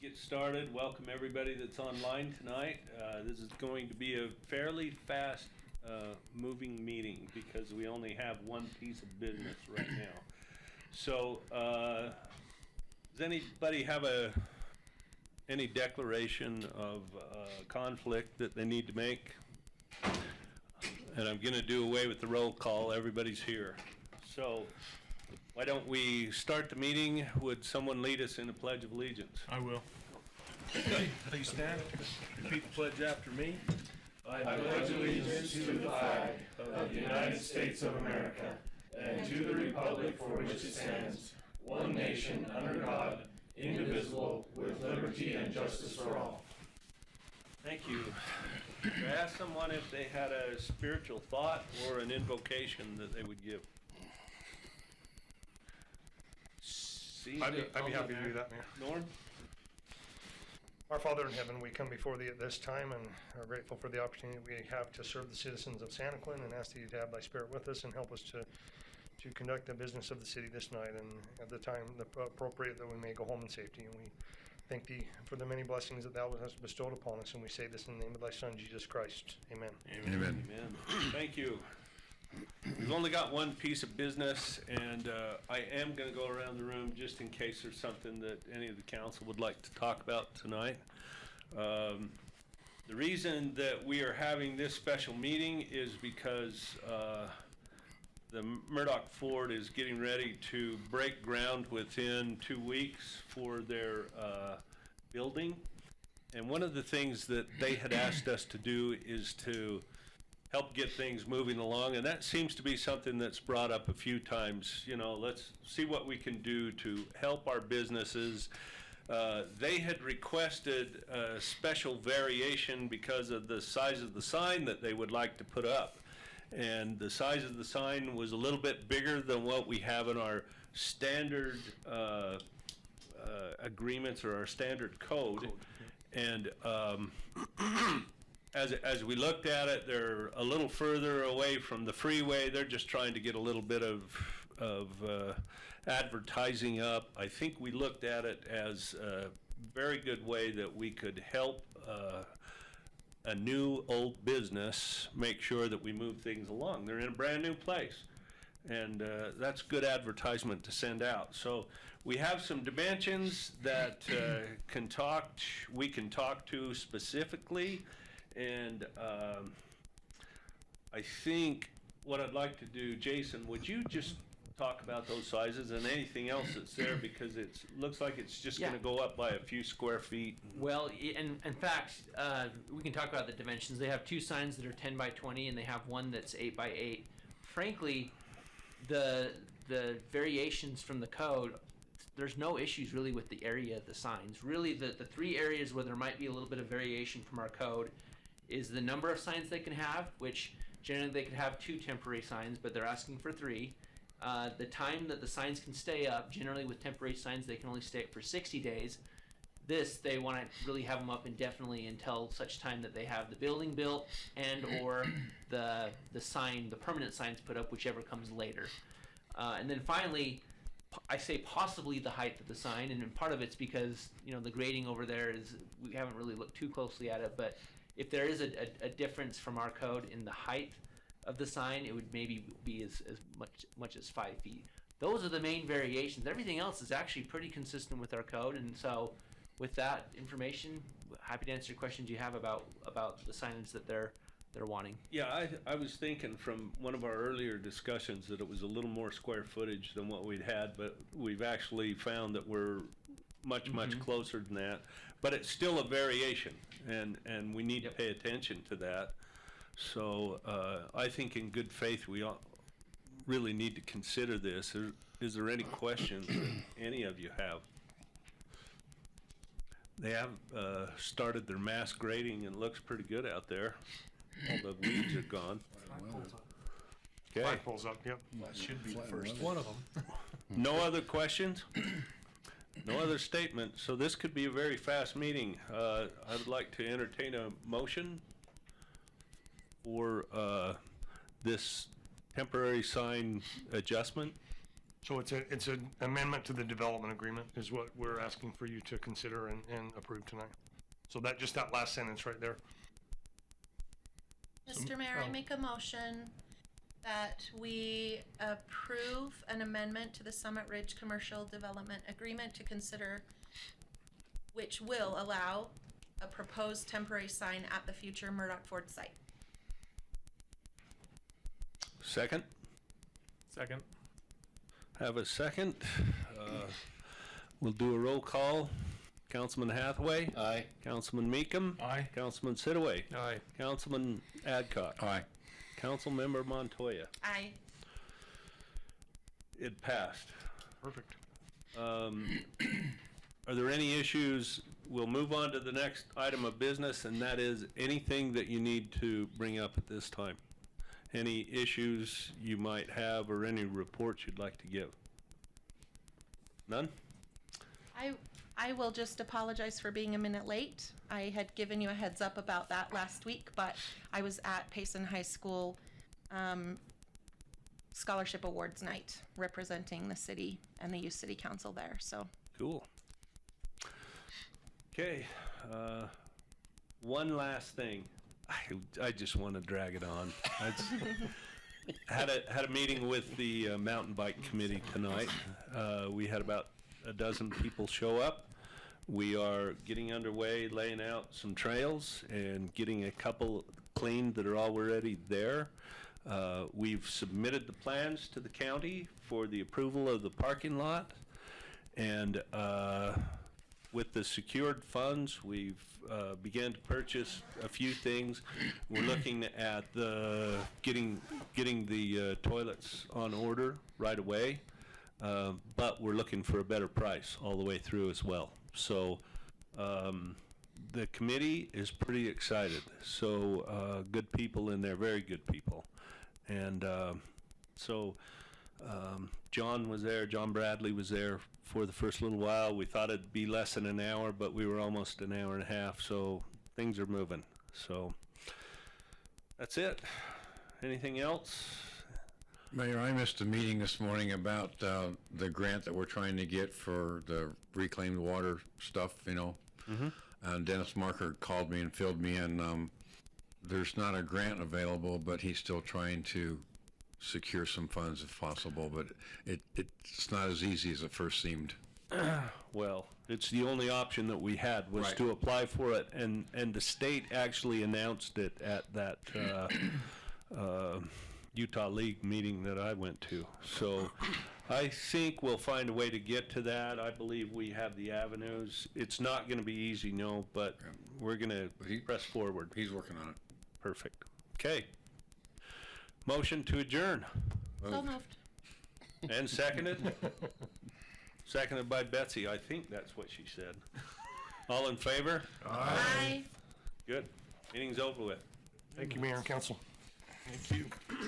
Get started. Welcome everybody that's online tonight. This is going to be a fairly fast moving meeting because we only have one piece of business right now. So does anybody have any declaration of conflict that they need to make? And I'm going to do away with the roll call. Everybody's here. So why don't we start the meeting? Would someone lead us in the Pledge of Allegiance? I will. Okay. Please stand. Repeat the pledge after me. I pledge allegiance to the flag of the United States of America and to the republic for which it stands, one nation under God, indivisible, with liberty and justice for all. Thank you. I asked someone if they had a spiritual thought or an invocation that they would give. I'd be happy to do that, Mayor. Norm? Our Father in heaven, we come before thee at this time and are grateful for the opportunity we have to serve the citizens of Santaquin and ask thee to have thy spirit with us and help us to conduct the business of the city this night and at the time appropriate that we may go home in safety. And we thank thee for the many blessings that thou hast bestowed upon us, and we say this in the name of thy Son, Jesus Christ. Amen. Amen. Amen. Thank you. We've only got one piece of business, and I am going to go around the room just in case there's something that any of the council would like to talk about tonight. The reason that we are having this special meeting is because the Murdoch Ford is getting ready to break ground within 2 weeks for their building. And one of the things that they had asked us to do is to help get things moving along, and that seems to be something that's brought up a few times. You know, let's see what we can do to help our businesses. They had requested a special variation because of the size of the sign that they would like to put up. And the size of the sign was a little bit bigger than what we have in our standard agreements or our standard code. And as we looked at it, they're a little further away from the freeway. They're just trying to get a little bit of advertising up. I think we looked at it as a very good way that we could help a new old business make sure that we move things along. They're in a brand new place, and that's good advertisement to send out. So we have some dimensions that we can talk to specifically. And I think what I'd like to do, Jason, would you just talk about those sizes and anything else that's there, because it looks like it's just going to go up by a few square feet. Well, in fact, we can talk about the dimensions. They have two signs that are 10 by 20, and they have one that's 8 by 8. Frankly, the variations from the code, there's no issues really with the area of the signs. Really, the three areas where there might be a little bit of variation from our code is the number of signs they can have, which generally they could have 2 temporary signs, but they're asking for 3. The time that the signs can stay up, generally with temporary signs they can only stay up for 60 days. This, they want to really have them up indefinitely until such time that they have the building built and or the sign, the permanent signs put up, whichever comes later. And then finally, I say possibly the height of the sign, and part of it's because, you know, the grading over there is, we haven't really looked too closely at it, but if there is a difference from our code in the height of the sign, it would maybe be as much as 5 feet. Those are the main variations. Everything else is actually pretty consistent with our code, and so with that information, happy to answer questions you have about the signage that they're wanting. Yeah, I was thinking from one of our earlier discussions that it was a little more square footage than what we'd had, but we've actually found that we're much closer than that. But it's still a variation, and we need to pay attention to that. So I think in good faith we really need to consider this. Is there any questions that any of you have? They have started their mass grading, and it looks pretty good out there. All the weeds are gone. Okay. Flagpole's up, yep. That should be the first one of them. No other questions? No other statement. So this could be a very fast meeting. I would like to entertain a motion for this temporary sign adjustment. So it's an amendment to the development agreement is what we're asking for you to consider and approve tonight. So that last sentence right there. Mr. Mayor, I make a motion that we approve an amendment to the Summit Ridge Commercial Development Agreement to consider, which will allow a proposed temporary sign at the future Murdoch Ford site. Second? Second. Have a second. We'll do a roll call. Councilman Hathaway? Aye. Councilman Meekum? Aye. Councilman Sitaway? Aye. Councilman Adcock? Aye. Councilmember Montoya? Aye. It passed. Perfect. Are there any issues? We'll move on to the next item of business, and that is anything that you need to bring up at this time. Any issues you might have or any reports you'd like to give? None? I will just apologize for being a minute late. I had given you a heads up about that last week, but I was at Payson High School Scholarship Awards night representing the city and the youth city council there, so. Cool. Okay, one last thing. I just want to drag it on. I had a meeting with the mountain bike committee tonight. We had about a dozen people show up. We are getting underway, laying out some trails and getting a couple cleaned that are already there. We've submitted the plans to the county for the approval of the parking lot, and with the secured funds, we've began to purchase a few things. We're looking at getting the toilets on order right away, but we're looking for a better price all the way through as well. So the committee is pretty excited. So good people in there, very good people. And John was there, John Bradley was there for the first little while. We thought it'd be less than an hour, but we were almost an hour and a half, so things are moving. So that's it. Anything else? Mayor, I missed a meeting this morning about the grant that we're trying to get for the reclaimed water stuff, you know. Dennis Marker called me and filled me in. There's not a grant available, but he's still trying to secure some funds if possible, but it's not as easy as it first seemed. Well, it's the only option that we had was Right. to apply for it, and the state actually announced it at that Utah League meeting that I went to. So I think we'll find a way to get to that. I believe we have the avenues. It's not going to be easy, no, but we're going to press forward. He's working on it. Perfect. Okay. Motion to adjourn. So moved. And seconded? Seconded by Betsy. I think that's what she said. All in favor? Aye. Good. Meeting's over with. Thank you, Mayor and Council. Thank you.